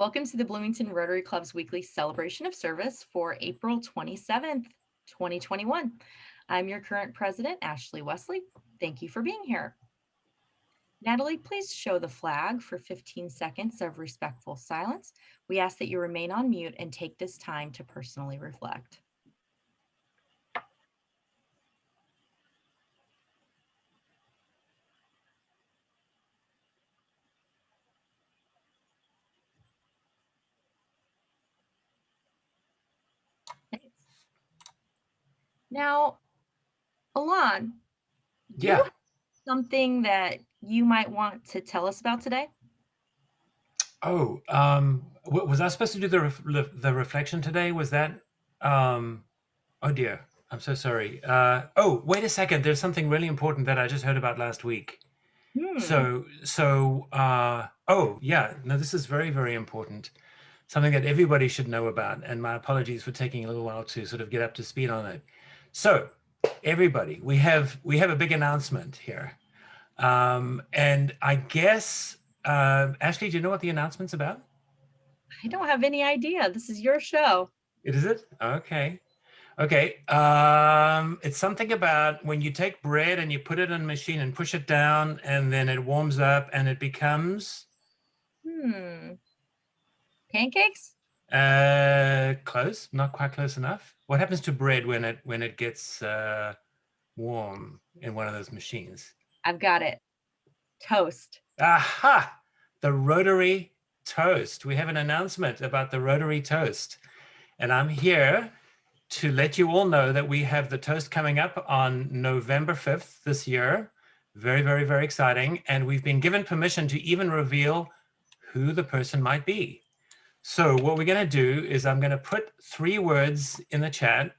Welcome to the Bloomington Rotary Club's weekly celebration of service for April 27th, 2021. I'm your current president, Ashley Wesley. Thank you for being here. Natalie, please show the flag for 15 seconds of respectful silence. We ask that you remain on mute and take this time to personally reflect. Thanks. Now, Alon, do you Yeah. have something that you might want to tell us about today? Oh, was I supposed to do the reflection today? Was that? Um, oh dear, I'm so sorry. Oh, wait a second. There's something really important that I just heard about last week. Hmm. Oh yeah, no, this is very, very important. Something that everybody should know about. And my apologies for taking a little while to sort of get up to speed on it. So, everybody, we have a big announcement here. And I guess, Ashley, do you know what the announcement's about? I don't have any idea. This is your show. It is it? Okay. Okay. It's something about when you take bread and you put it in a machine and push it down, and then it warms up and it becomes Hmm. Pancakes? close, not quite close enough. What happens to bread when it gets warm in one of those machines? I've got it. Toast. Aha! The rotary toast. We have an announcement about the rotary toast. And I'm here to let you all know that we have the toast coming up on November 5th this year. Very, very, very exciting. And we've been given permission to even reveal who the person might be. So what we're going to do is I'm going to put 3 words in the chat.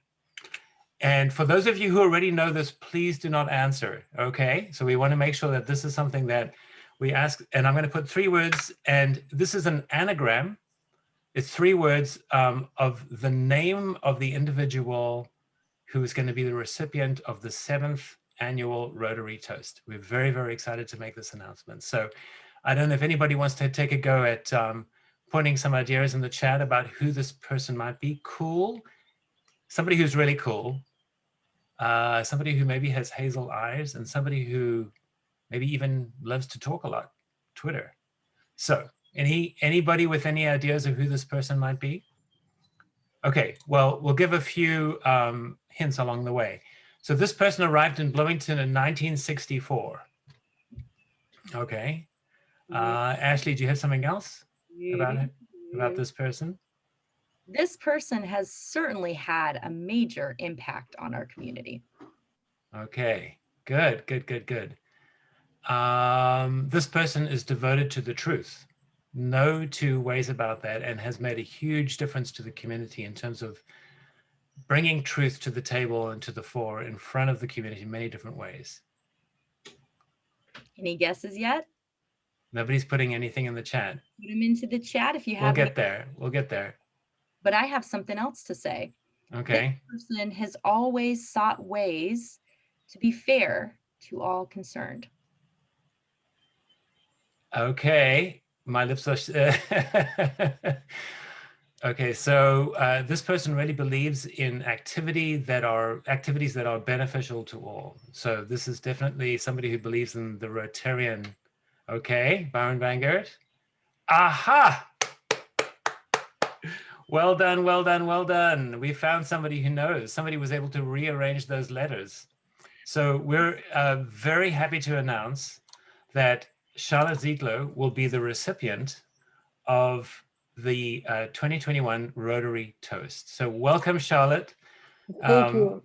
And for those of you who already know this, please do not answer. Okay. So we want to make sure that this is something that we ask. And I'm going to put 3 words. And this is an anagram. It's 3 words of the name of the individual who is going to be the recipient of the 7th annual Rotary Toast. We're very, very excited to make this announcement. So I don't know if anybody wants to take a go at putting some ideas in the chat about who this person might be. Cool. Somebody who's really cool. Somebody who maybe has hazel eyes, and somebody who maybe even loves to talk a lot. Twitter. So anybody with any ideas of who this person might be? Okay, well, we'll give a few hints along the way. So this person arrived in Bloomington in 1964. Okay. Ashley, do you have something else about this person? This person has certainly had a major impact on our community. Okay, good, good, good, good. This person is devoted to the truth. No 2 ways about that, and has made a huge difference to the community in terms of bringing truth to the table and to the fore in front of the community in many different ways. Any guesses yet? Nobody's putting anything in the chat. Put them into the chat if you We'll have any. get there. We'll get there. But I have something else to say. This Okay. person has always sought ways to be fair to all concerned. Okay. My lips are. Okay, so this person really believes in activities that are beneficial to all. So this is definitely somebody who believes in the Rotarian. Okay, Baron Vanguard. Aha! Well done, well done, well done. We found somebody who knows. Somebody was able to rearrange those letters. So we're very happy to announce that Charlotte Ziegler will be the recipient of the 2021 Rotary Toast. So welcome, Charlotte. Thank you.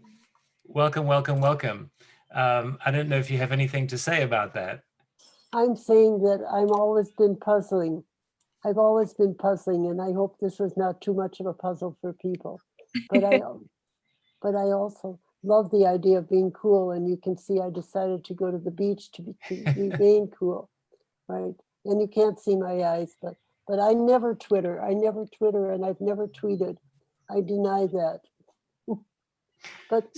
Welcome, welcome, welcome. I don't know if you have anything to say about that. I'm saying that I've always been puzzling. I've always been puzzling, and I hope this was not too much of a puzzle for people. But I also love the idea of being cool, and you can see I decided to go to the beach to remain cool, right? And you can't see my eyes, but I never Twitter. I never Twitter, and I've never tweeted. I deny that. But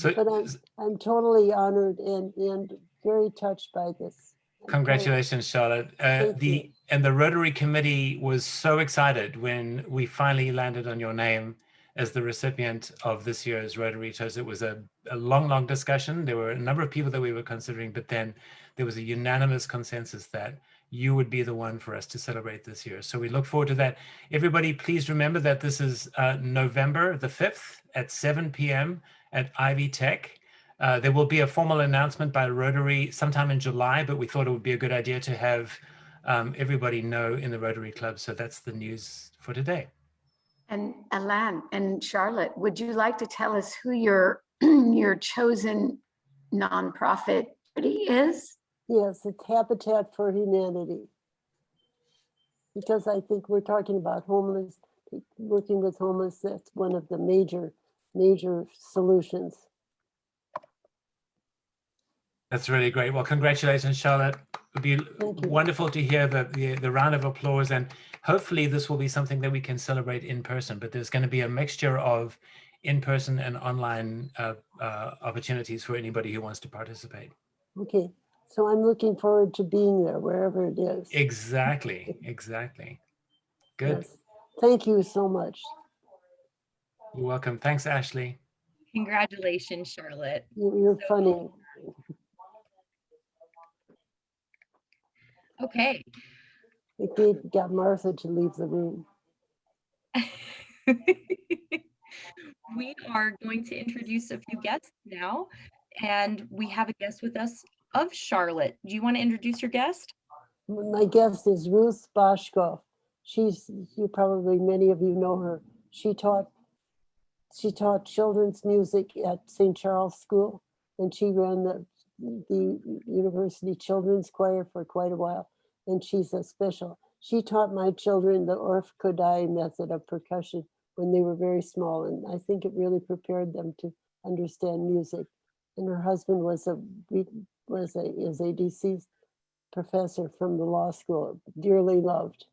I'm totally honored and very touched by this. Congratulations, Charlotte. Thank you. The Rotary Committee was so excited when we finally landed on your name as the recipient of this year's Rotary Toast. It was a long discussion. There were a number of people that we were considering, but then there was a unanimous consensus that you would be the one for us to celebrate this year. So we look forward to that. Everybody, please remember that this is November the 5th at 7 p.m. at Ivy Tech. There will be a formal announcement by Rotary sometime in July, but we thought it would be a good idea to have everybody know in the Rotary Club. So that's the news for today. And Alan and Charlotte, would you like to tell us who your your chosen nonprofit is? Yes, it's Habitat for Humanity. Because I think we're talking about homeless, working with homeless, that's one of the major solutions. That's really great. Well, congratulations, Charlotte. It would be Thank you. wonderful to hear the round of applause, and hopefully this will be something that we can celebrate in person, but there's going to be a mixture of in-person and online opportunities for anybody who wants to participate. Okay, so I'm looking forward to being there, wherever it is. Exactly. Good. Yes. Thank you so much. You're welcome. Thanks, Ashley. Congratulations, Charlotte. You're funny. Okay. It got Martha to leave the room. We are going to introduce a few guests now, and we have a guest with us of Charlotte. Do you want to introduce your guest? My guest is Ruth Boschko. Many of you know her. She taught children's music at St. Charles School, and she ran the University Children's Choir for quite a while, and she's a special. She taught my children the Orff Kodai method of percussion when they were very small, and I think it really prepared them to understand music. And her husband is a deceased professor from the law school, dearly loved.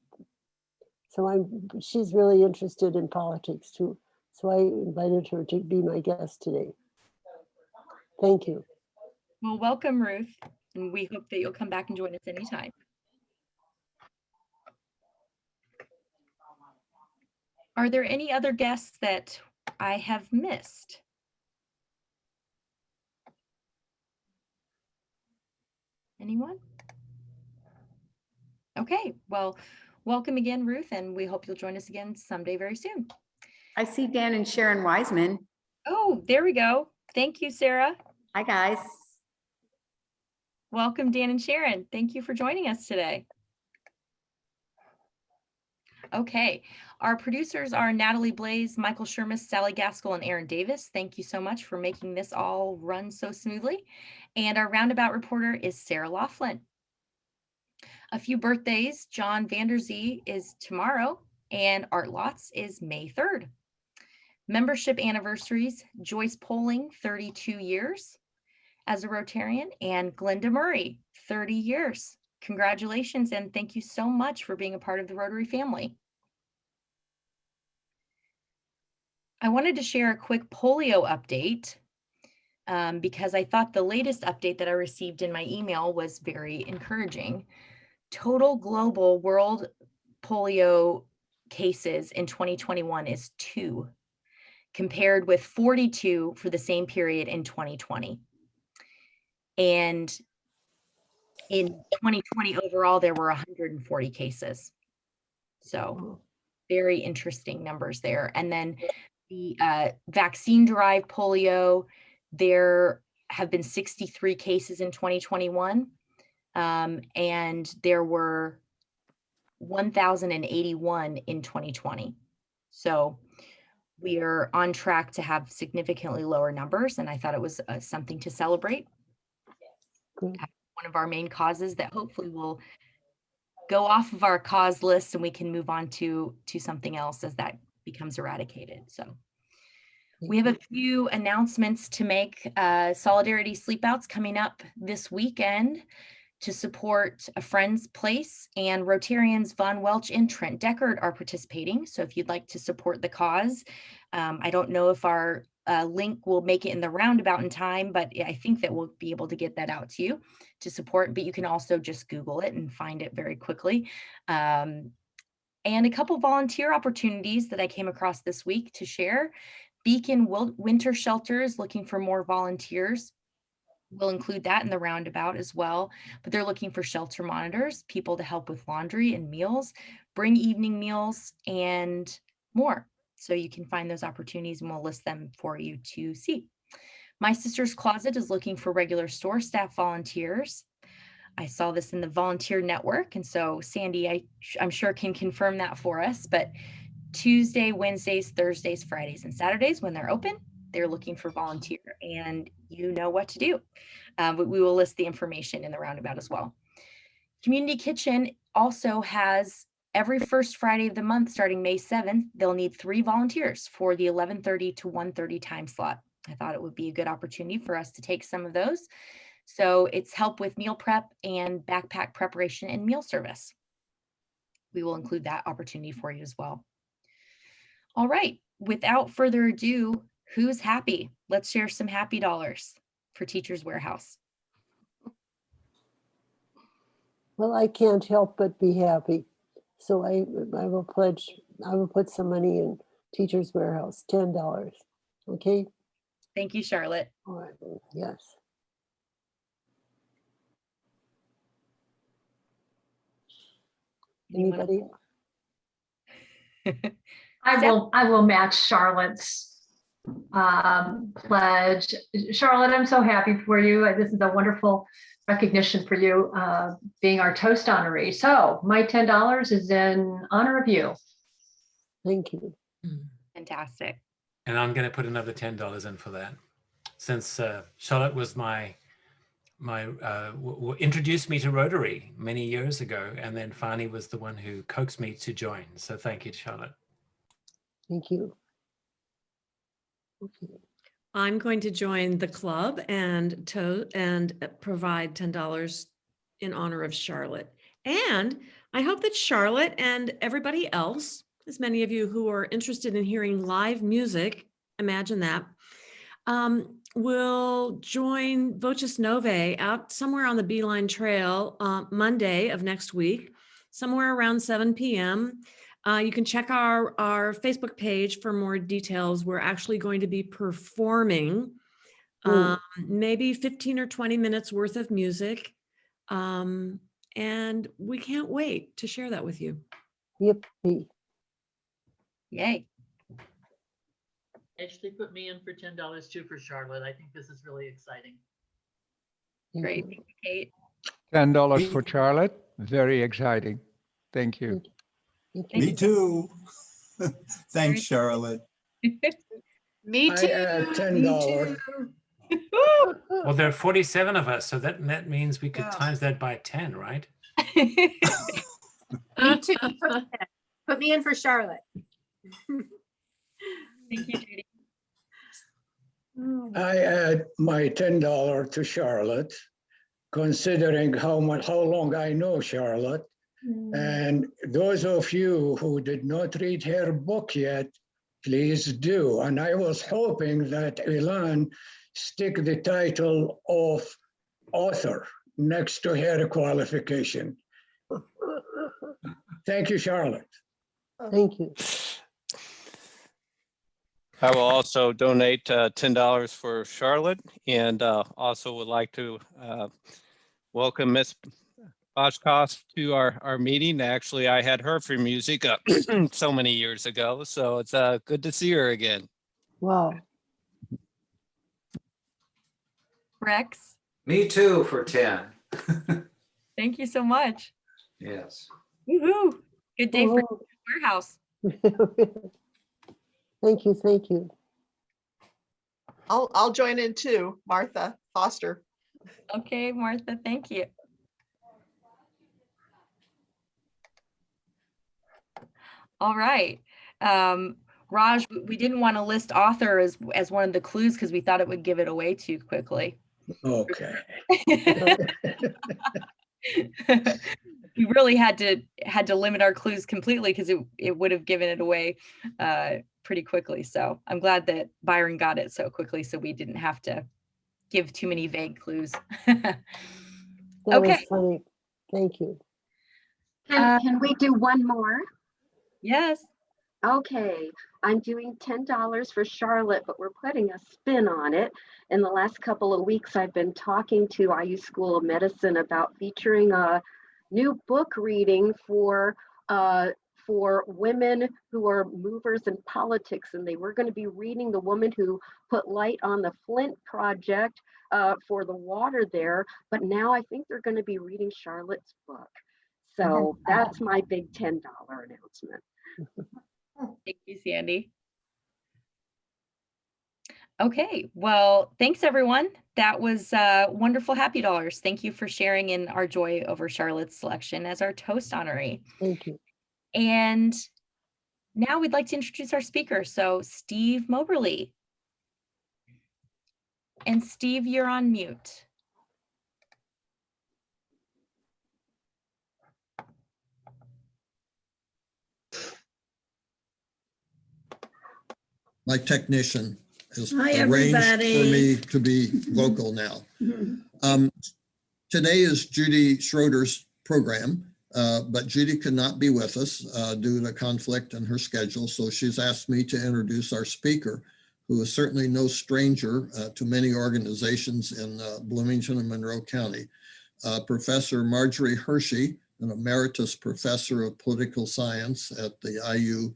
So she's really interested in politics too. So I invited her to be my guest today. Thank you. Well, welcome, Ruth, and we hope that you'll come back and join us anytime. Are there any other guests that I have missed? Anyone? Okay, well, welcome again, Ruth, and we hope you'll join us again someday very soon. I see Dan and Sharon Wiseman. Oh, there we go. Thank you, Sarah. Hi, guys. Welcome, Dan and Sharon. Thank you for joining us today. Okay, our producers are Natalie Blaze, Michael Shermis, Sally Gaskell, and Aaron Davis. Thank you so much for making this all run so smoothly. And our roundabout reporter is Sarah Laughlin. A few birthdays: John Vanderzee is tomorrow, and Art Lots is May 3rd. Membership anniversaries: Joyce Poling, 32 years as a Rotarian, and Glenda Murray, 30 years. Congratulations, and thank you so much for being a part of the Rotary family. I wanted to share a quick polio update because I thought the latest update that I received in my email was very encouraging. Total global world polio cases in 2021 is 2, compared with 42 for the same period in 2020. And in 2020 overall, there were 140 cases. So very interesting numbers there. And then the vaccine-derived polio, there have been 63 cases in 2021. And there were 1,081 in 2020. So we are on track to have significantly lower numbers, and I thought it was something to celebrate. Good. One of our main causes that hopefully will go off of our cause list and we can move on to something else as that becomes eradicated. So we have a few announcements to make. Solidarity Sleepouts coming up this weekend to support A Friend's Place, and Rotarians Von Welch and Trent Deckard are participating. So if you'd like to support the cause, I don't know if our link will make it in the roundabout in time, but I think that we'll be able to get that out to you. to support, but you can also just Google it and find it very quickly. And a couple volunteer opportunities that I came across this week to share. Beacon Winter Shelter is looking for more volunteers. We'll include that in the roundabout as well, but they're looking for shelter monitors, people to help with laundry and meals, bring evening meals, and more. So you can find those opportunities and we'll list them for you to see. My Sister's Closet is looking for regular store staff volunteers. I saw this in the volunteer network, and so Sandy, I'm sure can confirm that for us, but Tuesday, Wednesdays, Thursdays, Fridays, and Saturdays when they're open, they're looking for volunteer, and you know what to do. But we will list the information in the roundabout as well. Community Kitchen also has every first Friday of the month starting May 7th, they'll need 3 volunteers for the 11:30 to 1:30 time slot. I thought it would be a good opportunity for us to take some of those. So it's help with meal prep and backpack preparation and meal service. We will include that opportunity for you as well. All right, without further ado, who's happy? Let's share some happy dollars for Teachers Warehouse. Well, I can't help but be happy. So I will pledge, I will put some money in Teachers Warehouse, $10. Okay? Thank you, Charlotte. All right, yes. Anyone Anybody? I will match Charlotte's pledge. Charlotte, I'm so happy for you. This is a wonderful recognition for you being our toast honoree. So my $10 is in honor of you. Thank you. Fantastic. And I'm going to put another $10 in for that, since Charlotte was introduced me to Rotary many years ago, and then finally was the one who coaxed me to join. So thank you, Charlotte. Thank you. Okay. I'm going to join the club and provide $10 in honor of Charlotte. And I hope that Charlotte and everybody else, as many of you who are interested in hearing live music, imagine that, will join Voces Novae out somewhere on the Beeline Trail Monday of next week, somewhere around 7 p.m. You can check our Facebook page for more details. We're actually going to be performing maybe 15 or 20 minutes worth of music. And we can't wait to share that with you. Yippee. Yay. Actually put me in for $10 too for Charlotte. I think this is really exciting. Thank Great. you. Thank you, Kate. $10 for Charlotte. Very exciting. Thank you. Thank you. Me too. Very Thanks, Charlotte. Me I too. add Me $10. too. Well, there are 47 of us, so that means we could Yeah. times that by 10, right? Me too. Put me in for Charlotte. Thank you, Judy. I add my $10 to Charlotte, considering how long I know Charlotte. And those of you who did not read her book yet, please do. And I was hoping that Elan stick the title of author next to her qualification. Thank you, Charlotte. Thank you. I will also donate $10 for Charlotte, and also would like to welcome Miss Oshkosh to our meeting. Actually, I had her for music so many years ago, so it's good to see her again. Wow. Rex, Me too for 10. thank you so much. Yes. Woohoo. Good day for Oh. Warehouse. Thank you. Thank you. I'll join in too, Martha Foster. Okay, Martha, thank you. All right. Raj, we didn't want to list author as one of the clues because we thought it would give it away too quickly. Okay. We really had to limit our clues completely because it would have given it away pretty quickly. So I'm glad that Byron got it so quickly so we didn't have to give too many vague clues. That was Okay. funny. Thank you. Can we do one more? Yes. Okay, I'm doing $10 for Charlotte, but we're putting a spin on it. In the last couple of weeks, I've been talking to IU School of Medicine about featuring a new book reading for women who are movers in politics, and they were going to be reading the woman who put light on the Flint project for the water there, but now I think they're going to be reading Charlotte's book. So that's my big $10 announcement. Thank you, Sandy. Okay, well, thanks everyone. That was wonderful Happy Dollars. Thank you for sharing in our joy over Charlotte's selection as our toast honoree. Thank you. And now we'd like to introduce our speaker. So Steve Moberly. And Steve, you're on mute. My technician has Hi, arranged for everybody. me to be vocal now. Today is Judy Schroeder's program, but Judy could not be with us due to conflict in her schedule. So she's asked me to introduce our speaker, who is certainly no stranger to many organizations in Bloomington and Monroe County. Professor Marjorie Hershey, an emeritus professor of political science at the IU,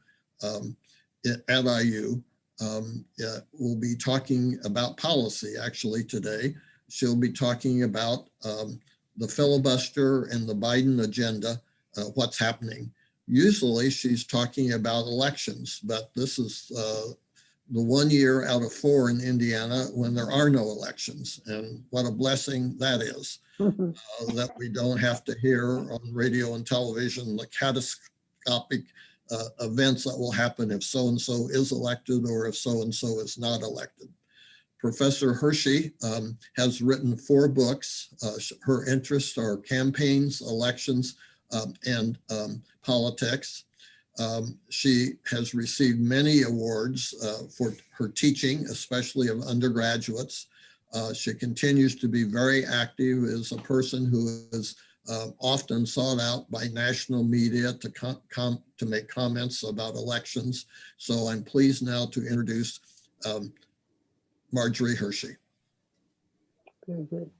will be talking about policy actually today. She'll be talking about the filibuster and the Biden agenda, what's happening. Usually she's talking about elections, but this is the 1 year out of 4 in Indiana when there are no elections. And what a blessing that is, that we don't have to hear on radio and television the catastrophic events that will happen if so-and-so is elected or if so-and-so is not elected. Professor Hershey has written 4 books. Her interests are campaigns, elections, and politics. She has received many awards for her teaching, especially of undergraduates. She continues to be very active as a person who is often sought out by national media to make comments about elections. So I'm pleased now to introduce Marjorie Hershey. Very good.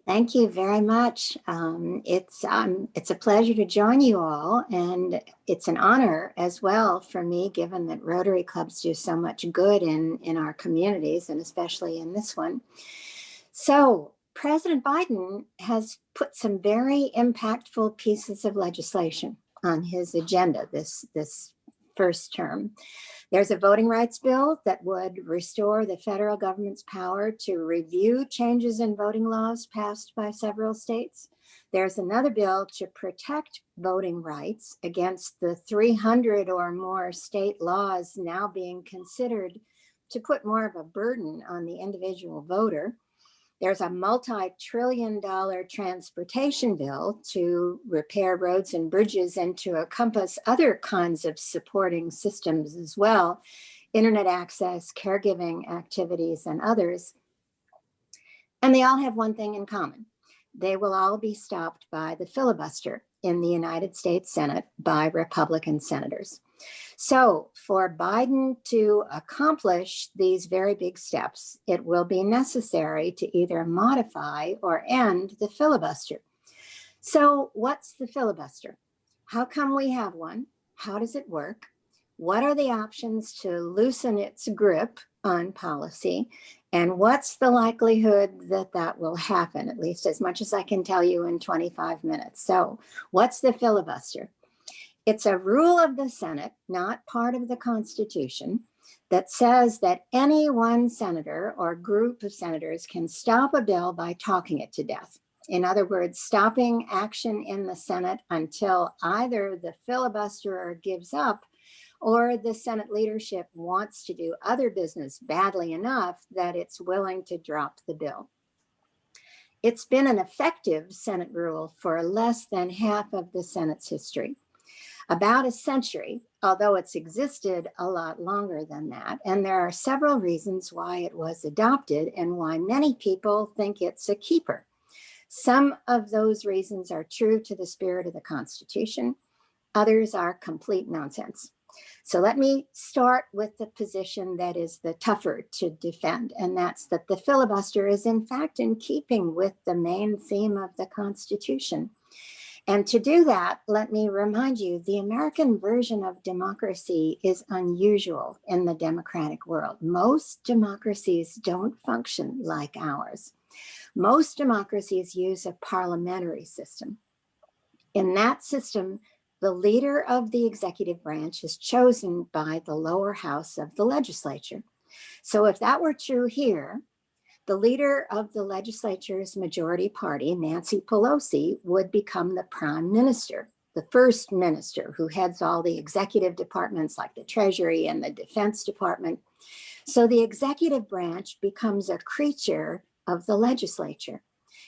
Thank you very much. It's a pleasure to join you all, and it's an honor as well for me, given that Rotary clubs do so much good in our communities, and especially in this one. So President Biden has put some very impactful pieces of legislation on his agenda this first term. There's a voting rights bill that would restore the federal government's power to review changes in voting laws passed by several states. There's another bill to protect voting rights against the 300 or more state laws now being considered to put more of a burden on the individual voter. There's a multi-trillion-dollar transportation bill to repair roads and bridges and to encompass other kinds of supporting systems as well, internet access, caregiving activities, and others. And they all have one thing in common. They will all be stopped by the filibuster in the United States Senate by Republican senators. So for Biden to accomplish these very big steps, it will be necessary to either modify or end the filibuster. So what's the filibuster? How come we have one? How does it work? What are the options to loosen its grip on policy? And what's the likelihood that that will happen, at least as much as I can tell you in 25 minutes. So what's the filibuster? It's a rule of the Senate, not part of the Constitution, that says that any one senator or group of senators can stop a bill by talking it to death. In other words, stopping action in the Senate until either the filibusterer gives up or the Senate leadership wants to do other business badly enough that it's willing to drop the bill. It's been an effective Senate rule for less than half of the Senate's history. About a century, although it's existed a lot longer than that. And there are several reasons why it was adopted and why many people think it's a keeper. Some of those reasons are true to the spirit of the Constitution. Others are complete nonsense. So let me start with the position that is the tougher to defend, and that's that the filibuster is in fact in keeping with the main theme of the Constitution. And to do that, let me remind you, the American version of democracy is unusual in the democratic world. Most democracies don't function like ours. Most democracies use a parliamentary system. In that system, the leader of the executive branch is chosen by the lower house of the legislature. So if that were true here, the leader of the legislature's majority party, Nancy Pelosi, would become the prime minister, the first minister who heads all the executive departments like the Treasury and the Defense Department. So the executive branch becomes a creature of the legislature.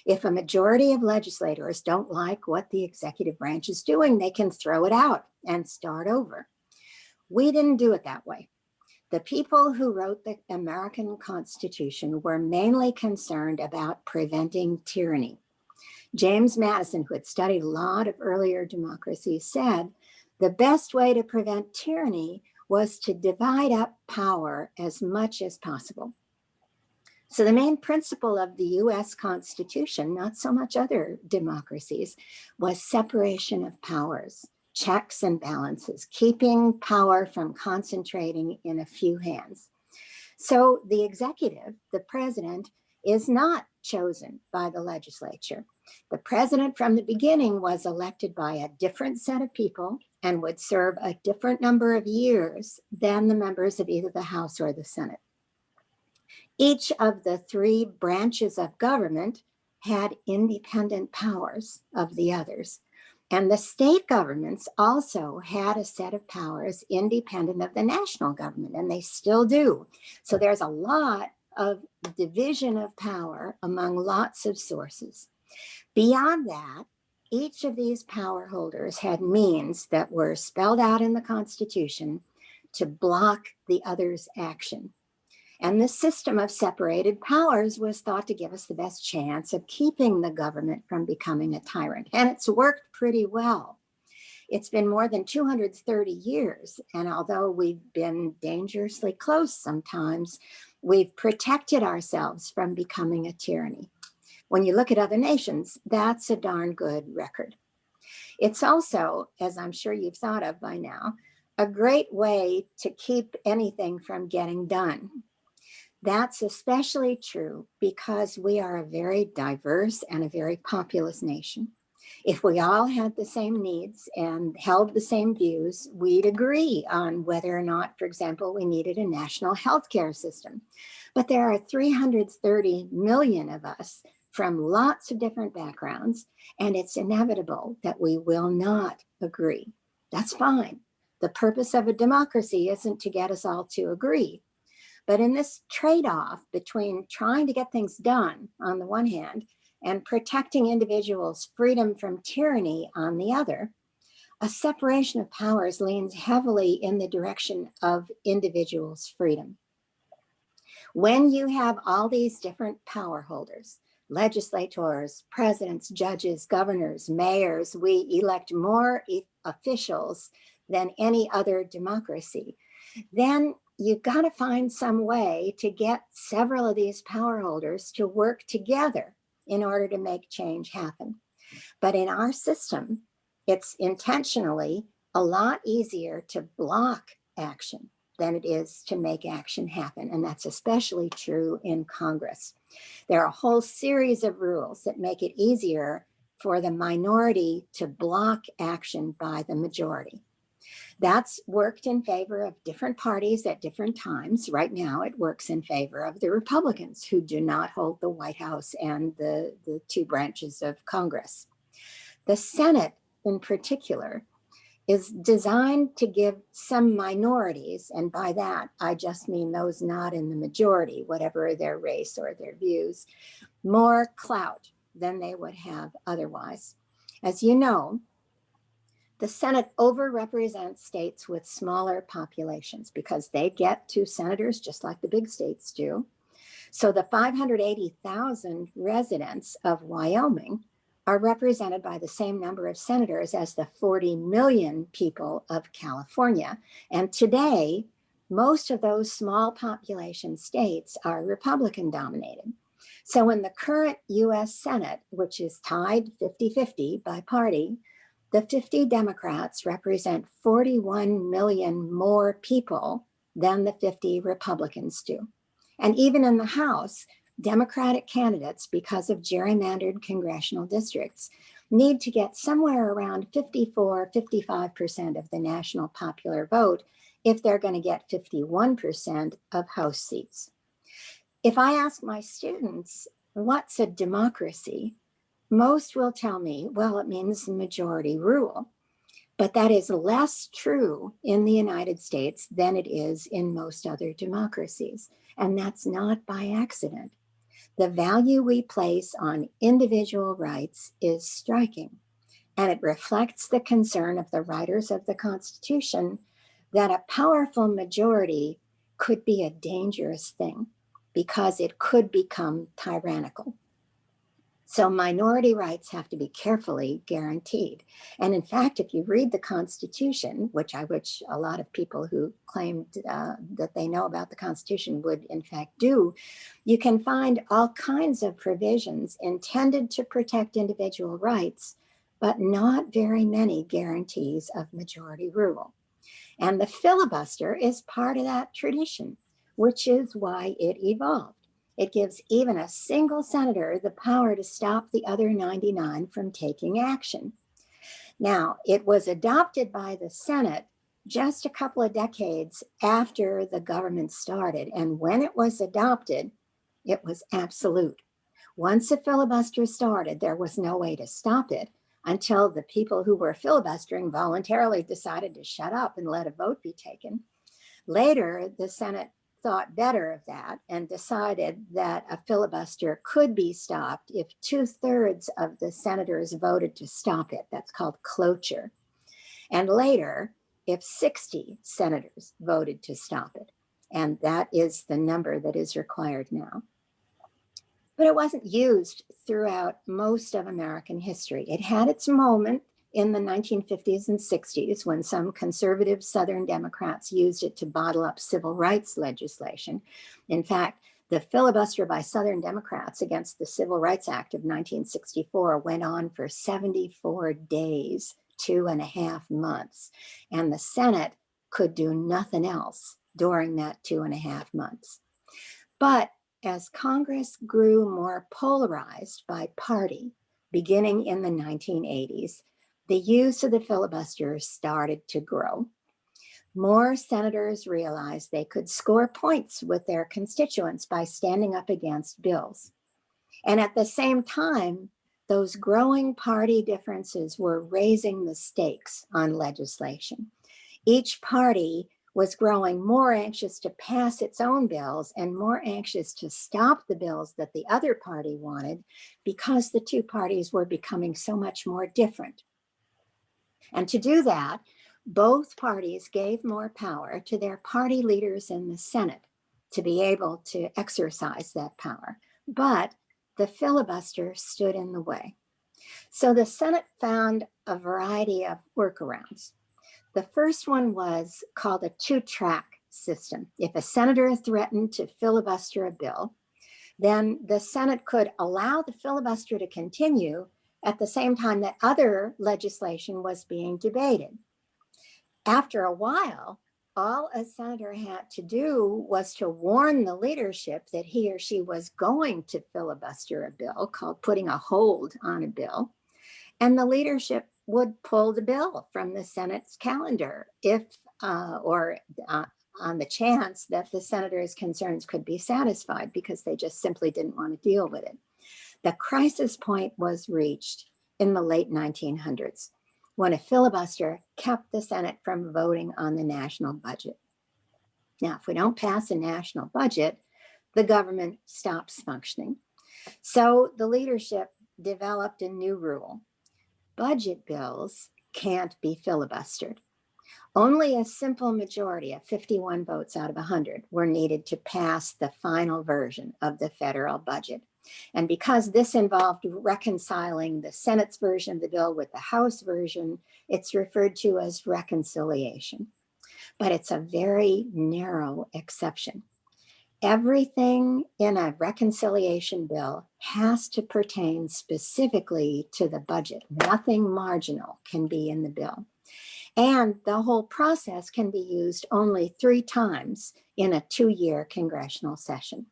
If a majority of legislators don't like what the executive branch is doing, they can throw it out and start over. We didn't do it that way. The people who wrote the American Constitution were mainly concerned about preventing tyranny. James Madison, who had studied a lot of earlier democracies, said the best way to prevent tyranny was to divide up power as much as possible. So the main principle of the US Constitution, not so much other democracies, was separation of powers, checks and balances, keeping power from concentrating in a few hands. So the executive, the president, is not chosen by the legislature. The president from the beginning was elected by a different set of people and would serve a different number of years than the members of either the House or the Senate. Each of the three branches of government had independent powers of the others. And the state governments also had a set of powers independent of the national government, and they still do. So there's a lot of division of power among lots of sources. Beyond that, each of these power holders had means that were spelled out in the Constitution to block the other's action. And this system of separated powers was thought to give us the best chance of keeping the government from becoming a tyrant. And it's worked pretty well. It's been more than 230 years. And although we've been dangerously close sometimes, we've protected ourselves from becoming a tyranny. When you look at other nations, that's a darn good record. It's also, as I'm sure you've thought of by now, a great way to keep anything from getting done. That's especially true because we are a very diverse and a very populous nation. If we all had the same needs and held the same views, we'd agree on whether or not, for example, we needed a national healthcare system. But there are 330 million of us from lots of different backgrounds, and it's inevitable that we will not agree. That's fine. The purpose of a democracy isn't to get us all to agree. But in this trade-off between trying to get things done on the one hand and protecting individuals' freedom from tyranny on the other, a separation of powers leans heavily in the direction of individuals' freedom. When you have all these different power holders, legislators, presidents, judges, governors, mayors, we elect more officials than any other democracy, then you've got to find some way to get several of these power holders to work together in order to make change happen. But in our system, it's intentionally a lot easier to block action than it is to make action happen. And that's especially true in Congress. There are a whole series of rules that make it easier for the minority to block action by the majority. That's worked in favor of different parties at different times. Right now, it works in favor of the Republicans who do not hold the White House and the two branches of Congress. The Senate, in particular, is designed to give some minorities, and by that, I just mean those not in the majority, whatever their race or their views, more clout than they would have otherwise. As you know, the Senate overrepresents states with smaller populations because they get 2 senators just like the big states do. So the 580,000 residents of Wyoming are represented by the same number of senators as the 40 million people of California. And today, most of those small population states are Republican dominated. So in the current US Senate, which is tied 50-50 by party, the 50 Democrats represent 41 million more people than the 50 Republicans do. And even in the House, Democratic candidates, because of gerrymandered congressional districts, need to get somewhere around 54-55% of the national popular vote if they're going to get 51% of House seats. If I ask my students, what's a democracy? Most will tell me, well, it means majority rule. But that is less true in the United States than it is in most other democracies. And that's not by accident. The value we place on individual rights is striking. And it reflects the concern of the writers of the Constitution that a powerful majority could be a dangerous thing because it could become tyrannical. So minority rights have to be carefully guaranteed. And in fact, if you read the Constitution, which a lot of people who claimed that they know about the Constitution would in fact do, you can find all kinds of provisions intended to protect individual rights, but not very many guarantees of majority rule. And the filibuster is part of that tradition, which is why it evolved. It gives even a single senator the power to stop the other 99 from taking action. Now, it was adopted by the Senate just a couple of decades after the government started. And when it was adopted, it was absolute. Once a filibuster started, there was no way to stop it until the people who were filibustering voluntarily decided to shut up and let a vote be taken. Later, the Senate thought better of that and decided that a filibuster could be stopped if 2/3 of the senators voted to stop it. That's called cloture. And later, if 60 senators voted to stop it. And that is the number that is required now. But it wasn't used throughout most of American history. It had its moment in the 1950s and 60s when some conservative Southern Democrats used it to bottle up civil rights legislation. In fact, the filibuster by Southern Democrats against the Civil Rights Act of 1964 went on for 74 days, 2.5 months. And the Senate could do nothing else during that 2.5 months. But as Congress grew more polarized by party, beginning in the 1980s, the use of the filibuster started to grow. More senators realized they could score points with their constituents by standing up against bills. And at the same time, those growing party differences were raising the stakes on legislation. Each party was growing more anxious to pass its own bills and more anxious to stop the bills that the other party wanted because the two parties were becoming so much more different. And to do that, both parties gave more power to their party leaders in the Senate to be able to exercise that power. But the filibuster stood in the way. So the Senate found a variety of workarounds. The first one was called a two-track system. If a senator threatened to filibuster a bill, then the Senate could allow the filibuster to continue at the same time that other legislation was being debated. After a while, all a senator had to do was to warn the leadership that he or she was going to filibuster a bill, called putting a hold on a bill, and the leadership would pull the bill from the Senate's calendar if, on the chance that the senator's concerns could be satisfied because they just simply didn't want to deal with it. The crisis point was reached in the late 1900s when a filibuster kept the Senate from voting on the national budget. Now, if we don't pass a national budget, the government stops functioning. So the leadership developed a new rule. Budget bills can't be filibustered. Only a simple majority of 51 votes out of 100 were needed to pass the final version of the federal budget. And because this involved reconciling the Senate's version of the bill with the House version, it's referred to as reconciliation. But it's a very narrow exception. Everything in a reconciliation bill has to pertain specifically to the budget. Nothing marginal can be in the bill. And the whole process can be used only 3 times in a 2-year congressional session.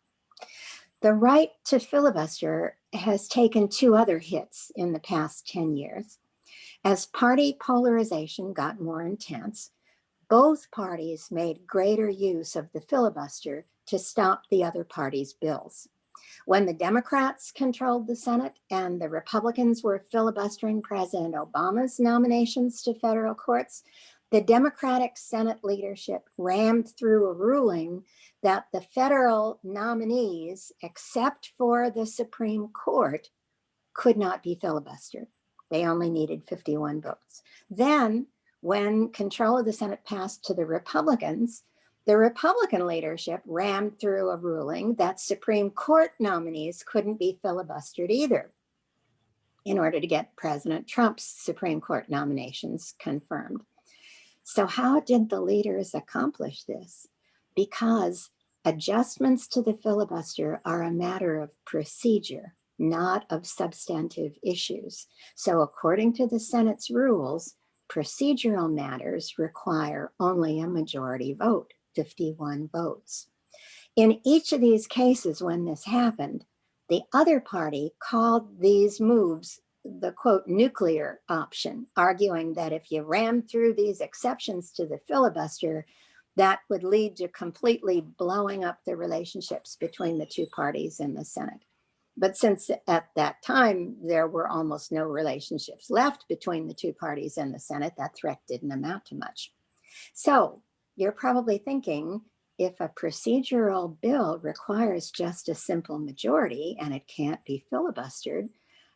The right to filibuster has taken 2 other hits in the past 10 years. As party polarization got more intense, both parties made greater use of the filibuster to stop the other party's bills. When the Democrats controlled the Senate and the Republicans were filibustering President Obama's nominations to federal courts, the Democratic Senate leadership rammed through a ruling that the federal nominees, except for the Supreme Court, could not be filibustered. They only needed 51 votes. Then, when control of the Senate passed to the Republicans, the Republican leadership rammed through a ruling that Supreme Court nominees couldn't be filibustered either in order to get President Trump's Supreme Court nominations confirmed. So how did the leaders accomplish this? Because adjustments to the filibuster are a matter of procedure, not of substantive issues. So according to the Senate's rules, procedural matters require only a majority vote, 51 votes. In each of these cases, when this happened, the other party called these moves the quote nuclear option, arguing that if you ram through these exceptions to the filibuster, that would lead to completely blowing up the relationships between the 2 parties in the Senate. But since at that time, there were almost no relationships left between the 2 parties in the Senate, that threat didn't amount to much. So you're probably thinking, if a procedural bill requires just a simple majority and it can't be filibustered,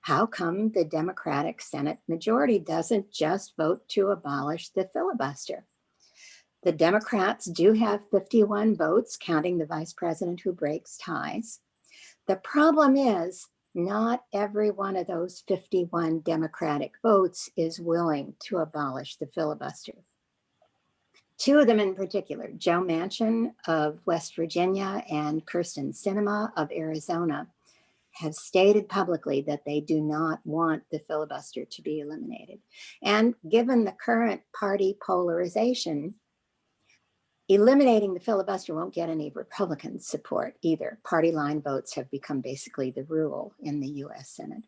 how come the Democratic Senate majority doesn't just vote to abolish the filibuster? The Democrats do have 51 votes, counting the vice president who breaks ties. The problem is, not every one of those 51 Democratic votes is willing to abolish the filibuster. 2 of them in particular, Joe Manchin of West Virginia and Kyrsten Sinema of Arizona, have stated publicly that they do not want the filibuster to be eliminated. And given the current party polarization, eliminating the filibuster won't get any Republican support either. Party line votes have become basically the rule in the US Senate.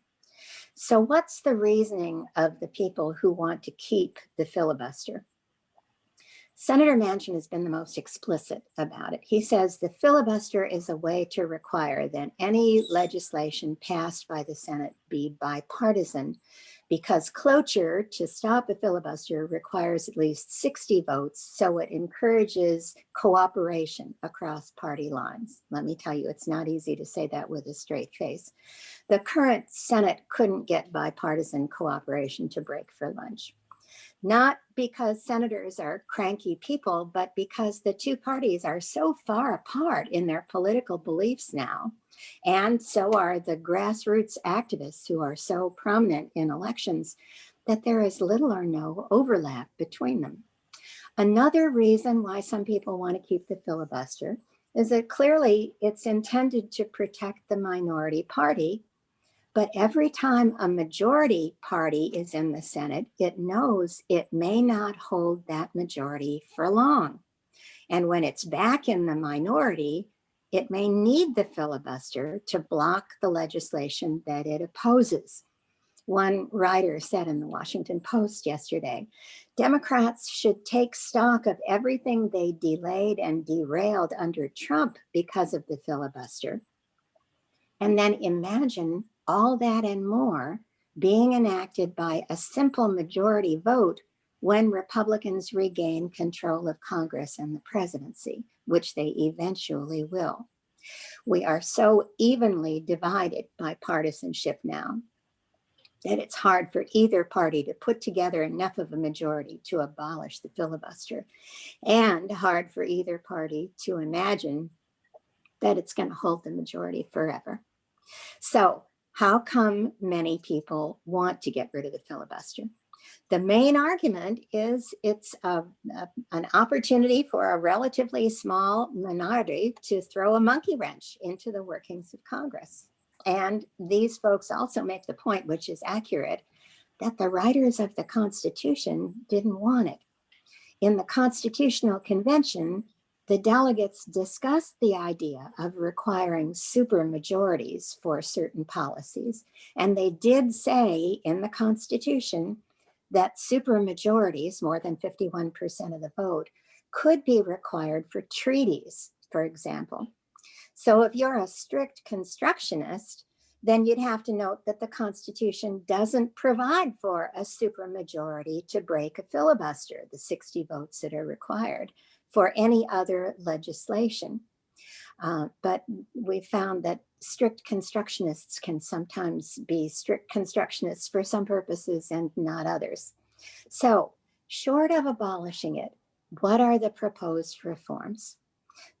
So what's the reasoning of the people who want to keep the filibuster? Senator Manchin has been the most explicit about it. He says the filibuster is a way to require that any legislation passed by the Senate be bipartisan, because cloture to stop a filibuster requires at least 60 votes, so it encourages cooperation across party lines. Let me tell you, it's not easy to say that with a straight face. The current Senate couldn't get bipartisan cooperation to break for lunch. Not because senators are cranky people, but because the 2 parties are so far apart in their political beliefs now. And so are the grassroots activists who are so prominent in elections, that there is little or no overlap between them. Another reason why some people want to keep the filibuster is that clearly it's intended to protect the minority party. But every time a majority party is in the Senate, it knows it may not hold that majority for long. And when it's back in the minority, it may need the filibuster to block the legislation that it opposes. One writer said in the Washington Post yesterday, Democrats should take stock of everything they delayed and derailed under Trump because of the filibuster, and then imagine all that and more being enacted by a simple majority vote when Republicans regain control of Congress and the presidency, which they eventually will. We are so evenly divided by partisanship now that it's hard for either party to put together enough of a majority to abolish the filibuster, and hard for either party to imagine that it's going to hold the majority forever. So how come many people want to get rid of the filibuster? The main argument is it's an opportunity for a relatively small minority to throw a monkey wrench into the workings of Congress. And these folks also make the point, which is accurate, that the writers of the Constitution didn't want it. In the Constitutional Convention, the delegates discussed the idea of requiring supermajorities for certain policies. And they did say in the Constitution that supermajorities, more than 51% of the vote, could be required for treaties, for example. So if you're a strict constructionist, then you'd have to note that the Constitution doesn't provide for a supermajority to break a filibuster, the 60 votes that are required for any other legislation. But we found that strict constructionists can sometimes be strict constructionists for some purposes and not others. So, short of abolishing it, what are the proposed reforms?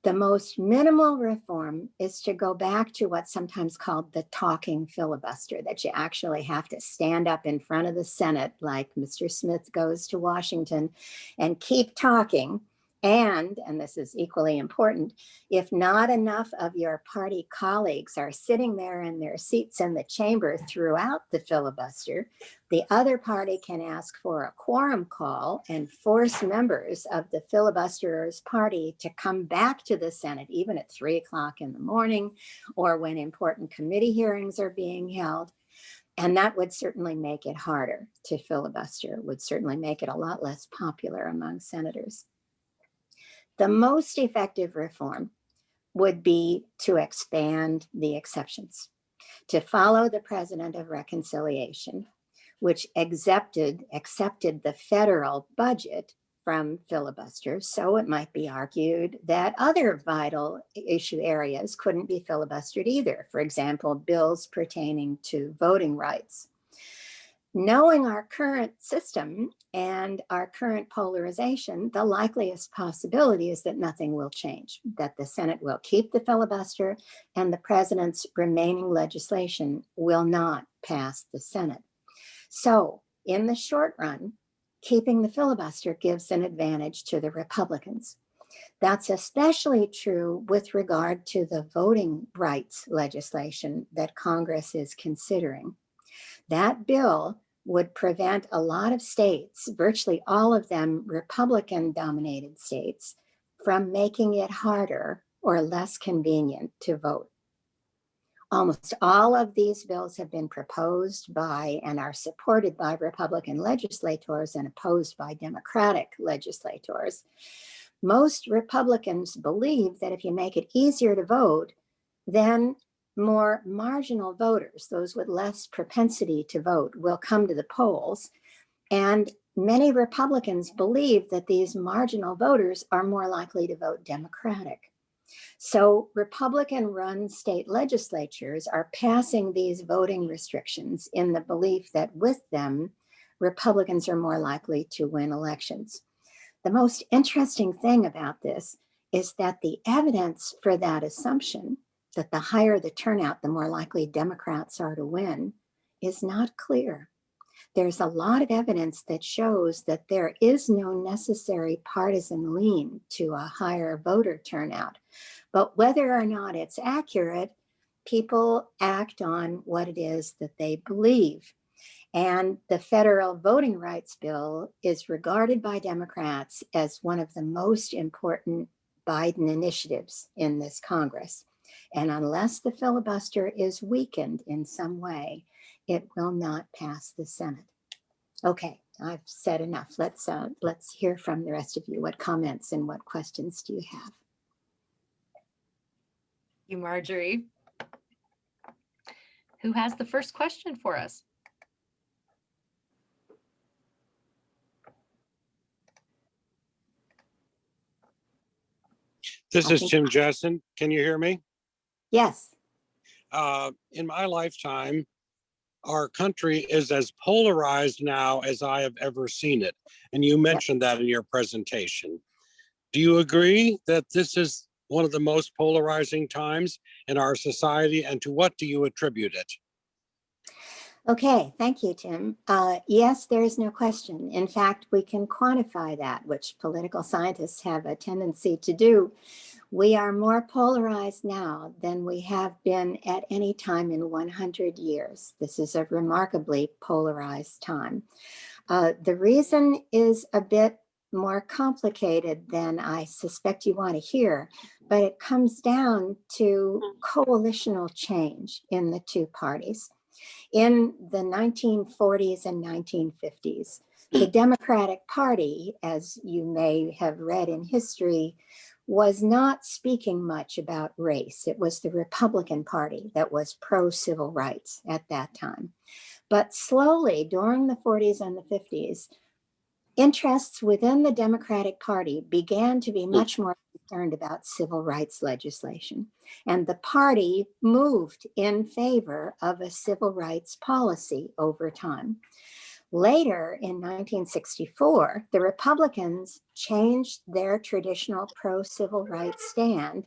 The most minimal reform is to go back to what's sometimes called the talking filibuster, that you actually have to stand up in front of the Senate like Mr. Smith goes to Washington and keep talking. And this is equally important, if not enough of your party colleagues are sitting there in their seats in the chamber throughout the filibuster, the other party can ask for a quorum call and force members of the filibusterers' party to come back to the Senate, even at 3 o'clock in the morning or when important committee hearings are being held. And that would certainly make it harder to filibuster, would certainly make it a lot less popular among senators. The most effective reform would be to expand the exceptions, to follow the President of Reconciliation, which accepted the federal budget from filibusters. So it might be argued that other vital issue areas couldn't be filibustered either. For example, bills pertaining to voting rights. Knowing our current system and our current polarization, the likeliest possibility is that nothing will change, that the Senate will keep the filibuster and the president's remaining legislation will not pass the Senate. So in the short run, keeping the filibuster gives an advantage to the Republicans. That's especially true with regard to the voting rights legislation that Congress is considering. That bill would prevent a lot of states, virtually all of them Republican-dominated states, from making it harder or less convenient to vote. Almost all of these bills have been proposed by and are supported by Republican legislators and opposed by Democratic legislators. Most Republicans believe that if you make it easier to vote, then more marginal voters, those with less propensity to vote, will come to the polls. And many Republicans believe that these marginal voters are more likely to vote Democratic. So Republican-run state legislatures are passing these voting restrictions in the belief that with them, Republicans are more likely to win elections. The most interesting thing about this is that the evidence for that assumption, that the higher the turnout, the more likely Democrats are to win, is not clear. There's a lot of evidence that shows that there is no necessary partisan lean to a higher voter turnout. But whether or not it's accurate, people act on what it is that they believe. And the federal voting rights bill is regarded by Democrats as one of the most important Biden initiatives in this Congress. And unless the filibuster is weakened in some way, it will not pass the Senate. Okay, I've said enough. Let's hear from the rest of you. What comments and what questions do you have? Thank you, Marjorie. Who has the first question for us? This is Jim Jessen. Can you hear me? Yes. In my lifetime, our country is as polarized now as I have ever seen it. And you mentioned that in your presentation. Do you agree that this is one of the most polarizing times in our society, and to what do you attribute it? Okay, thank you, Tim. Yes, there is no question. In fact, we can quantify that, which political scientists have a tendency to do. We are more polarized now than we have been at any time in 100 years. This is a remarkably polarized time. The reason is a bit more complicated than I suspect you want to hear, but it comes down to coalitional change in the two parties. In the 1940s and 1950s, the Democratic Party, as you may have read in history, was not speaking much about race. It was the Republican Party that was pro-civil rights at that time. But slowly, during the 40s and the 50s, interests within the Democratic Party began to be much more concerned about civil rights legislation. And the party moved in favor of a civil rights policy over time. Later in 1964, the Republicans changed their traditional pro-civil rights stand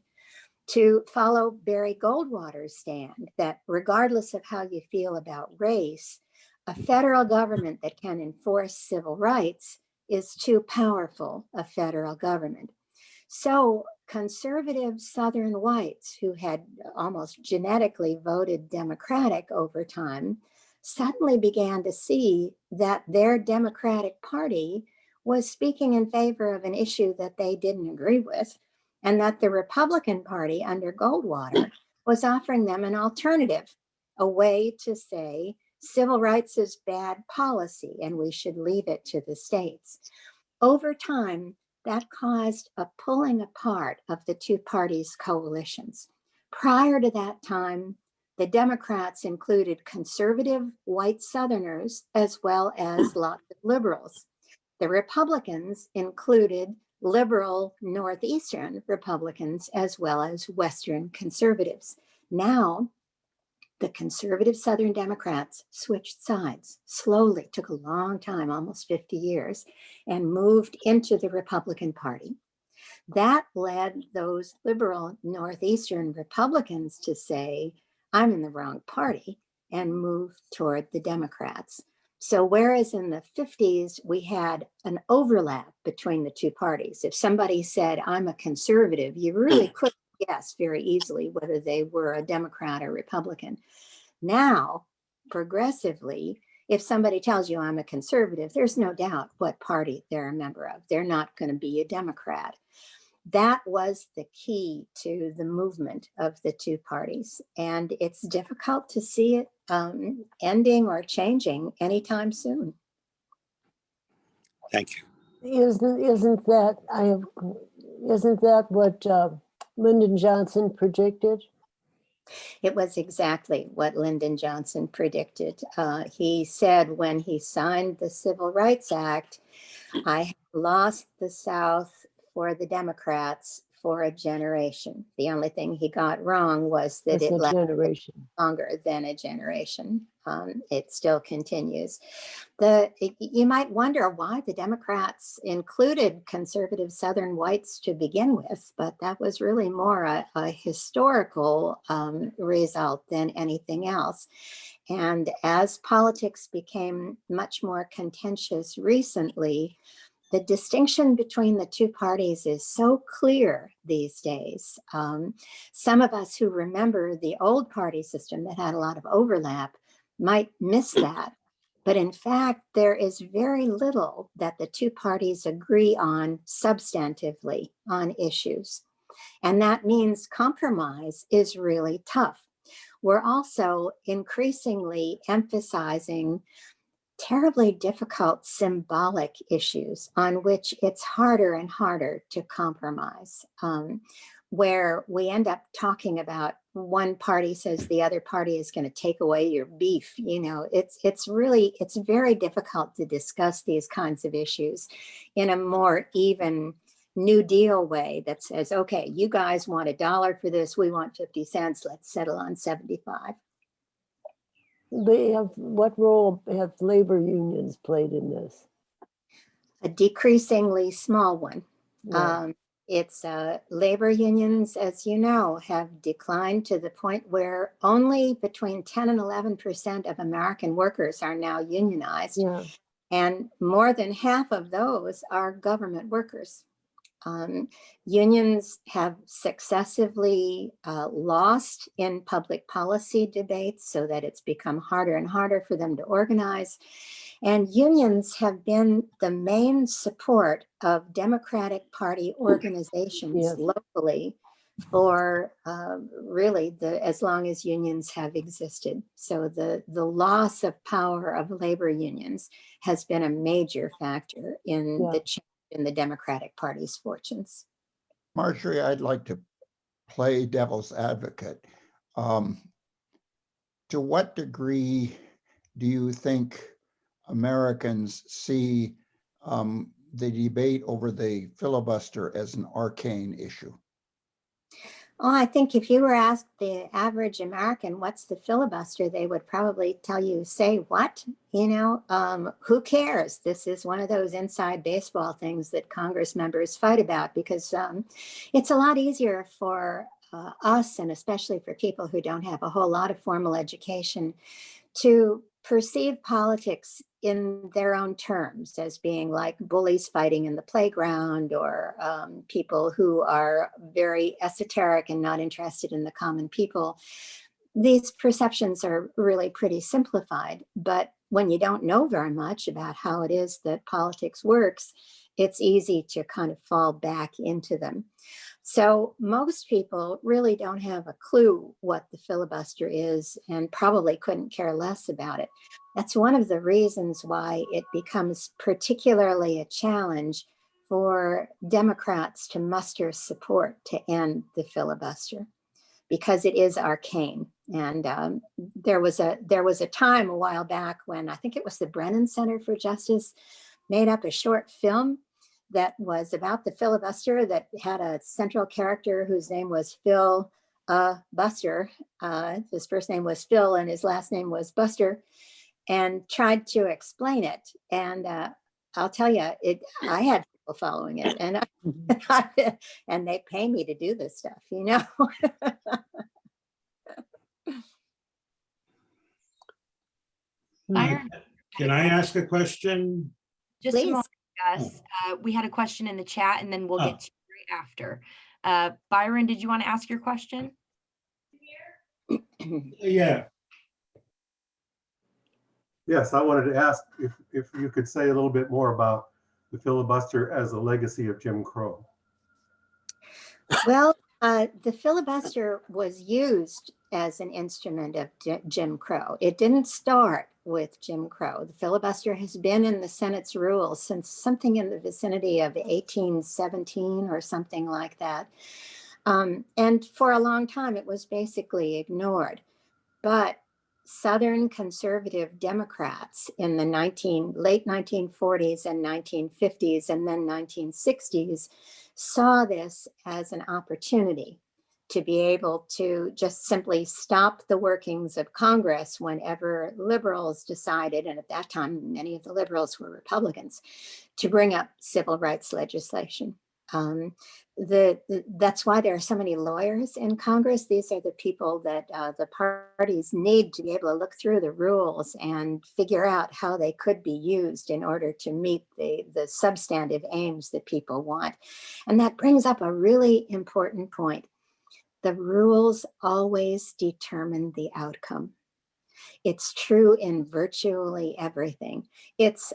to follow Barry Goldwater's stand that regardless of how you feel about race, a federal government that can enforce civil rights is too powerful a federal government. So conservative Southern whites who had almost genetically voted Democratic over time suddenly began to see that their Democratic Party was speaking in favor of an issue that they didn't agree with, and that the Republican Party under Goldwater was offering them an alternative, a way to say civil rights is bad policy and we should leave it to the states. Over time, that caused a pulling apart of the two parties' coalitions. Prior to that time, the Democrats included conservative white Southerners as well as lots of liberals. The Republicans included liberal Northeastern Republicans as well as Western conservatives. Now, the conservative Southern Democrats switched sides slowly, took a long time, almost 50 years, and moved into the Republican Party. That led those liberal Northeastern Republicans to say, I'm in the wrong party, and move toward the Democrats. So whereas in the 50s, we had an overlap between the two parties. If somebody said, I'm a conservative, you really couldn't guess very easily whether they were a Democrat or Republican. Now, progressively, if somebody tells you I'm a conservative, there's no doubt what party they're a member of. They're not going to be a Democrat. That was the key to the movement of the two parties. And it's difficult to see it ending or changing anytime soon. Thank you. Isn't that what Lyndon Johnson predicted? It was exactly what Lyndon Johnson predicted. He said when he signed the Civil Rights Act, I have lost the South for the Democrats for a generation. The only thing he got wrong was that it lasted longer than a generation. It still continues. You might wonder why the Democrats included conservative Southern whites to begin with, but that was really more a historical result than anything else. And as politics became much more contentious recently, the distinction between the two parties is so clear these days. Some of us who remember the old party system that had a lot of overlap might miss that. But in fact, there is very little that the two parties agree on substantively on issues. And that means compromise is really tough. We're also increasingly emphasizing terribly difficult symbolic issues on which it's harder and harder to compromise, where we end up talking about one party says the other party is going to take away your beef. You know, it's very difficult to discuss these kinds of issues in a more even New Deal way that says, okay, you guys want $1 for this, we want 50 cents, let's settle on 75. What role have labor unions played in this? A decreasingly small one. Yeah. It's labor unions, as you know, have declined to the point where only between 10 and 11% of American workers are now unionized. Yeah. And more than half of those are government workers. Unions have successively lost in public policy debates so that it's become harder and harder for them to organize. And unions have been the main support of Democratic Party organizations Yes. locally for really as long as unions have existed. So the loss of power of labor unions has been a major factor in Yeah. the change in the Democratic Party's fortunes. Marjorie, I'd like to play devil's advocate. To what degree do you think Americans see the debate over the filibuster as an arcane issue? Oh, I think if you were asked the average American, what's the filibuster, they would probably tell you, say what? You know, who cares? This is one of those inside baseball things that Congress members fight about because it's a lot easier for us, and especially for people who don't have a whole lot of formal education, to perceive politics in their own terms as being like bullies fighting in the playground, or people who are very esoteric and not interested in the common people. These perceptions are really pretty simplified, but when you don't know very much about how it is that politics works, it's easy to kind of fall back into them. So most people really don't have a clue what the filibuster is and probably couldn't care less about it. That's one of the reasons why it becomes particularly a challenge for Democrats to muster support to end the filibuster, because it is arcane. And there was a time a while back when I think it was the Brennan Center for Justice made up a short film that was about the filibuster that had a central character whose name was Phil Buster. His first name was Phil and his last name was Buster, and tried to explain it. And I'll tell you, I had people following it, and and they pay me to do this stuff, you know. Byron, Can I ask a question? just a Please. moment, Gus. We had a question in the chat, and then we'll Oh. get to you right after. Byron, did you want to ask your question? Yeah. Yes, I wanted to ask if you could say a little bit more about the filibuster as a legacy of Jim Crow. Well, the filibuster was used as an instrument of Jim Crow. It didn't start with Jim Crow. The filibuster has been in the Senate's rules since something in the vicinity of 1817 or something like that. And for a long time, it was basically ignored. But Southern conservative Democrats in the late 1940s and 1950s and then 1960s saw this as an opportunity to be able to just simply stop the workings of Congress whenever liberals decided, and at that time, many of the liberals were Republicans, to bring up civil rights legislation. That's why there are so many lawyers in Congress. These are the people that the parties need to be able to look through the rules and figure out how they could be used in order to meet the substantive aims that people want. And that brings up a really important point. The rules always determine the outcome. It's true in virtually everything. It's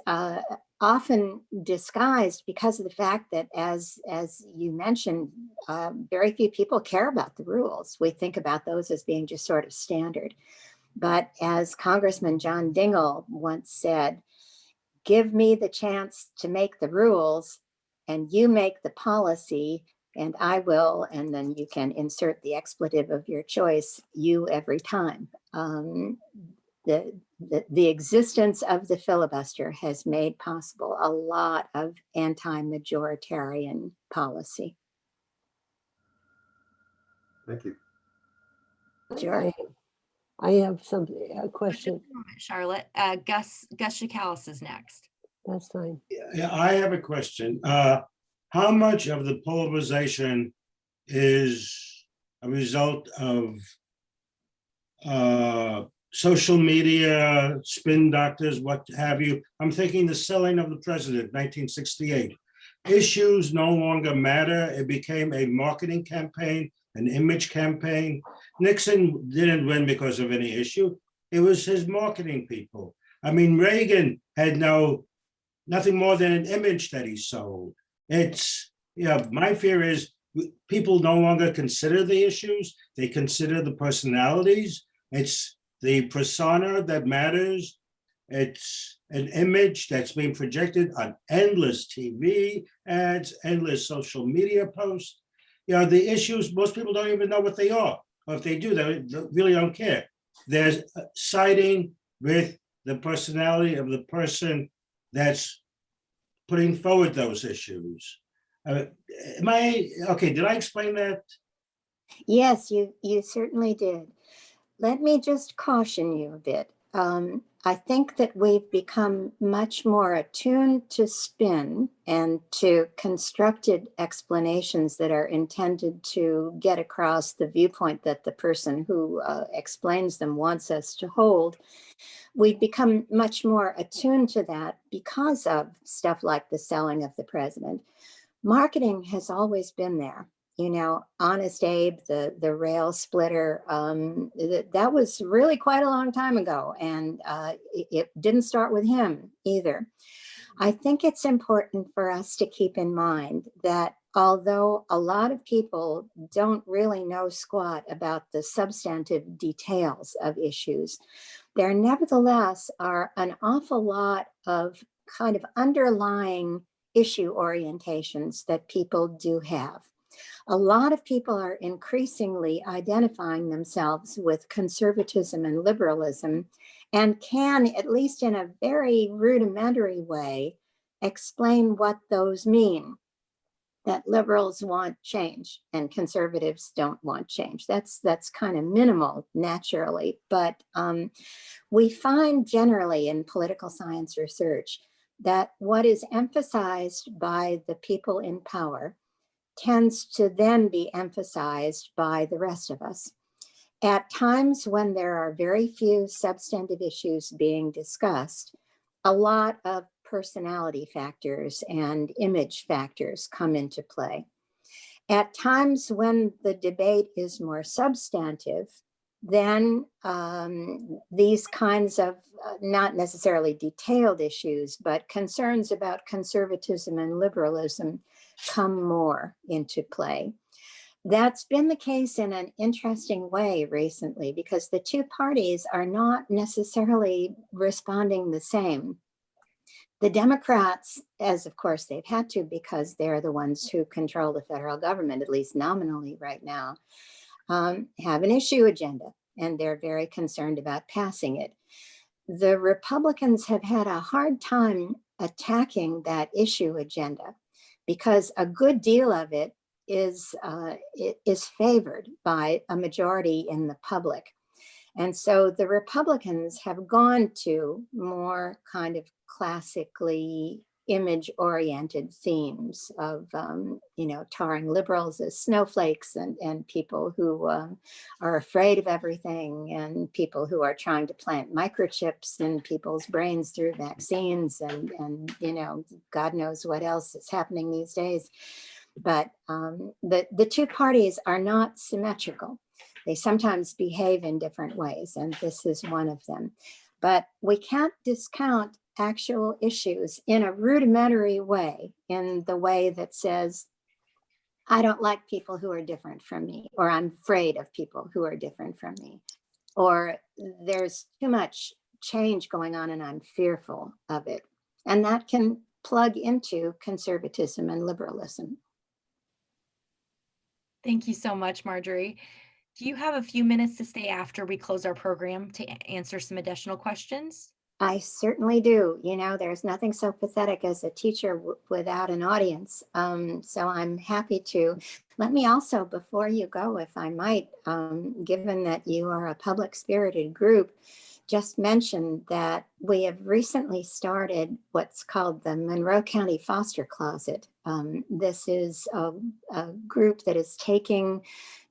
often disguised because of the fact that, as you mentioned, very few people care about the rules. We think about those as being just sort of standard. But as Congressman John Dingell once said, give me the chance to make the rules and you make the policy, and I will, and then you can insert the expletive of your choice, you every time. The existence of the filibuster has made possible a lot of anti-majoritarian policy. Thank you. Sure. I have a Just question. a moment, Charlotte. Gus Chikalis is next. That's fine. Yeah, I have a question. How much of the polarization is a result of social media, spin doctors, what have you? I'm thinking the selling of the president, 1968. Issues no longer matter. It became a marketing campaign, an image campaign. Nixon didn't win because of any issue. It was his marketing people. I mean, Reagan had nothing more than an image that he sold. It's, yeah, my fear is people no longer consider the issues. They consider the personalities. It's the persona that matters. It's an image that's being projected on endless TV ads, endless social media posts. You know, the issues, most people don't even know what they are. Or if they do, they really don't care. There's siding with the personality of the person that's putting forward those issues. Am I, okay, did I explain that? Yes, you certainly did. Let me just caution you a bit. I think that we've become much more attuned to spin and to constructed explanations that are intended to get across the viewpoint that the person who explains them wants us to hold. We've become much more attuned to that because of stuff like the selling of the president. Marketing has always been there. You know, Honest Abe, the rail splitter, that was really quite a long time ago, and it didn't start with him either. I think it's important for us to keep in mind that although a lot of people don't really know squat about the substantive details of issues, there nevertheless are an awful lot of kind of underlying issue orientations that people do have. A lot of people are increasingly identifying themselves with conservatism and liberalism and can, at least in a very rudimentary way, explain what those mean. That liberals want change and conservatives don't want change. That's kind of minimal naturally, but we find generally in political science research that what is emphasized by the people in power tends to then be emphasized by the rest of us. At times when there are very few substantive issues being discussed, a lot of personality factors and image factors come into play. At times when the debate is more substantive, then these kinds of not necessarily detailed issues, but concerns about conservatism and liberalism come more into play. That's been the case in an interesting way recently because the two parties are not necessarily responding the same. The Democrats, as of course they've had to because they're the ones who control the federal government, at least nominally right now, have an issue agenda and they're very concerned about passing it. The Republicans have had a hard time attacking that issue agenda because a good deal of it is favored by a majority in the public. And so the Republicans have gone to more kind of classically image-oriented themes of, you know, tarring liberals as snowflakes and people who are afraid of everything and people who are trying to plant microchips in people's brains through vaccines and you know, God knows what else is happening these days. But the two parties are not symmetrical. They sometimes behave in different ways, and this is one of them. But we can't discount actual issues in a rudimentary way, in the way that says, I don't like people who are different from me, or I'm afraid of people who are different from me, or there's too much change going on and I'm fearful of it. And that can plug into conservatism and liberalism. Thank you so much, Marjorie. Do you have a few minutes to stay after we close our program to answer some additional questions? I certainly do. You know, there's nothing so pathetic as a teacher without an audience. So I'm happy to. Let me also, before you go, if I might, given that you are a public spirited group, just mention that we have recently started what's called the Monroe County Foster Closet. This is a group that is taking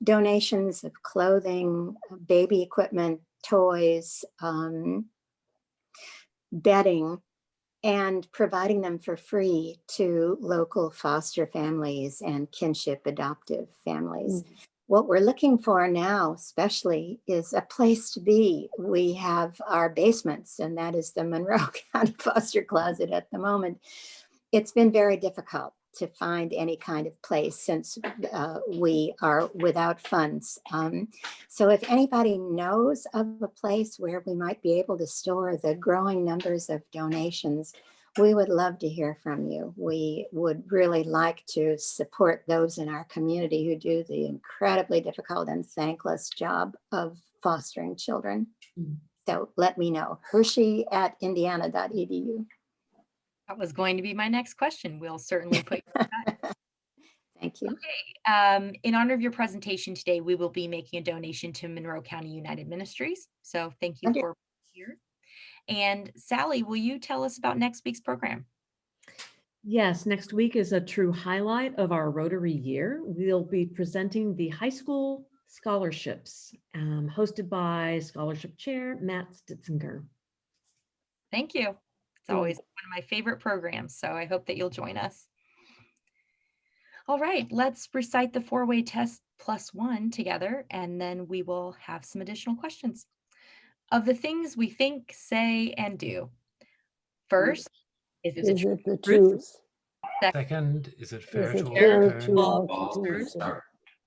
donations of clothing, baby equipment, toys, bedding, and providing them for free to local foster families and kinship adoptive families. Mm-hmm. What we're looking for now, especially, is a place to be. We have our basements, and that is the Monroe County Foster Closet at the moment. It's been very difficult to find any kind of place since we are without funds. So if anybody knows of a place where we might be able to store the growing numbers of donations, we would love to hear from you. We would really like to support those in our community who do the incredibly difficult and thankless job of fostering children. Mm-hmm. So let me know. Hershey@indiana.edu. That was going to be my next question. We'll certainly put you in touch. Thank you. Okay. In honor of your presentation today, we will be making a donation to Monroe County United Ministries. So thank you for being here. And Sally, will you tell us about next week's program? Yes, next week is a true highlight of our Rotary year. We'll be presenting the high school scholarships, hosted by Scholarship Chair Matt Stitzinger. Thank you. It's always one of my favorite programs, so I hope that you'll join us. All right, let's recite the 4-way test +1 together, and then we will have some additional questions. Of the things we think, say, and do. First, is it the truth? Second, is it fair to all concerned?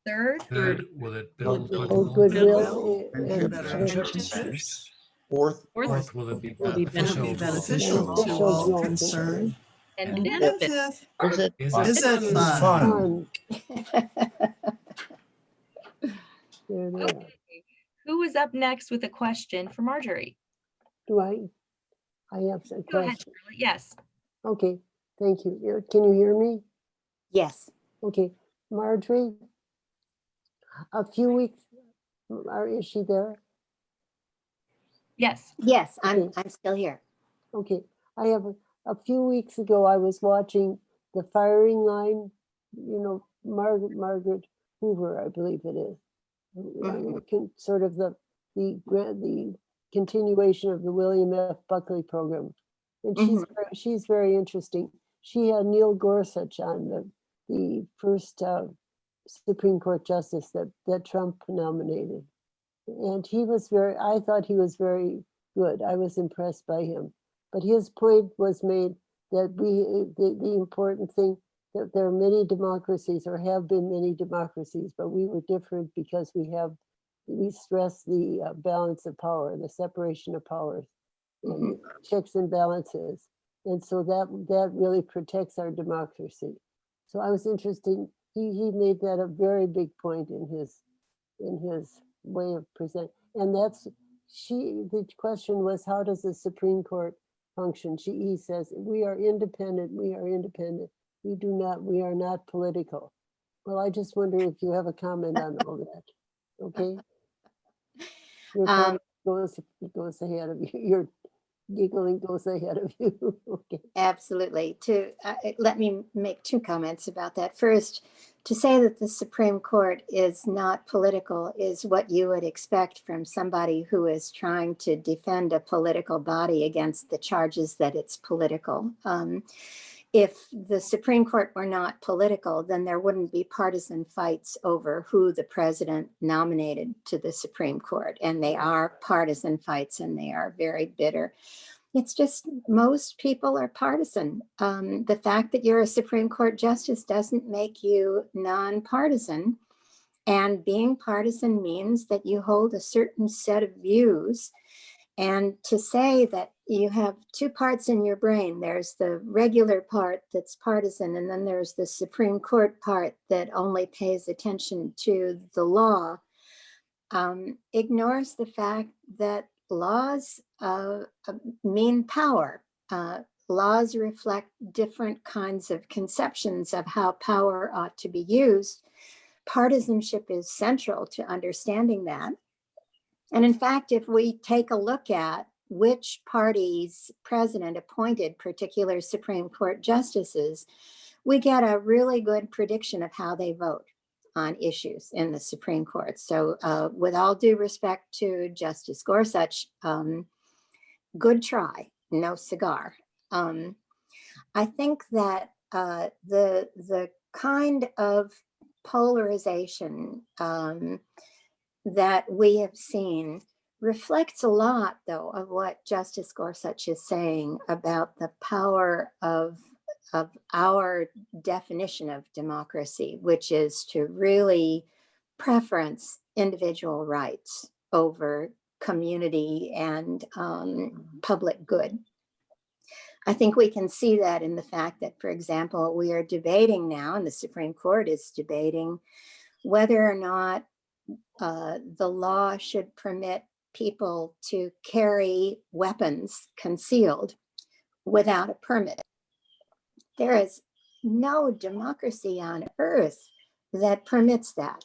Third, will it build goodwill and friendships? Fourth, will it be beneficial to all concerned? And fifth, is it fun? Okay. Who is up next with a question for Marjorie? Do I have a question? Go ahead, Charlotte. Yes. Okay, thank you. Can you hear me? Yes. Okay, Marjorie, a few weeks, is she there? Yes. Yes, I'm still here. Okay, I have a few weeks ago, I was watching the firing line, you know, Margaret Hoover, I believe it is. Sort of the continuation of the William F. Buckley program. And she's very interesting. She had Neil Gorsuch on the first Supreme Court justice that Trump nominated. And I thought he was very good. I was impressed by him. But his point was made that the important thing, that there are many democracies, or have been many democracies, but we were different because we stress the balance of power, the separation of powers, and checks and balances. And so that really protects our democracy. So I was interested, he made that a very big point in his way of presenting. And the question was, how does the Supreme Court function? He says, we are independent. We are not political. Well, I just wonder if you have a comment on all that. Okay. Your comment goes ahead of you. Your giggling goes ahead of you. Okay. Absolutely. Let me make two comments about that. First, to say that the Supreme Court is not political is what you would expect from somebody who is trying to defend a political body against the charges that it's political. If the Supreme Court were not political, then there wouldn't be partisan fights over who the president nominated to the Supreme Court. And they are partisan fights, and they are very bitter. It's just most people are partisan. The fact that you're a Supreme Court justice doesn't make you nonpartisan. And being partisan means that you hold a certain set of views. And to say that you have two parts in your brain, there's the regular part that's partisan, and then there's the Supreme Court part that only pays attention to the law, ignores the fact that laws mean power. Laws reflect different kinds of conceptions of how power ought to be used. Partisanship is central to understanding that. And in fact, if we take a look at which party's president appointed particular Supreme Court justices, we get a really good prediction of how they vote on issues in the Supreme Court. So with all due respect to Justice Gorsuch, good try, no cigar. I think that the kind of polarization that we have seen reflects a lot, though, of what Justice Gorsuch is saying about the power of our definition of democracy, which is to really preference individual rights over community and public good. I think we can see that in the fact that, for example, we are debating now, and the Supreme Court is debating whether or not the law should permit people to carry weapons concealed without a permit. There is no democracy on earth that permits that.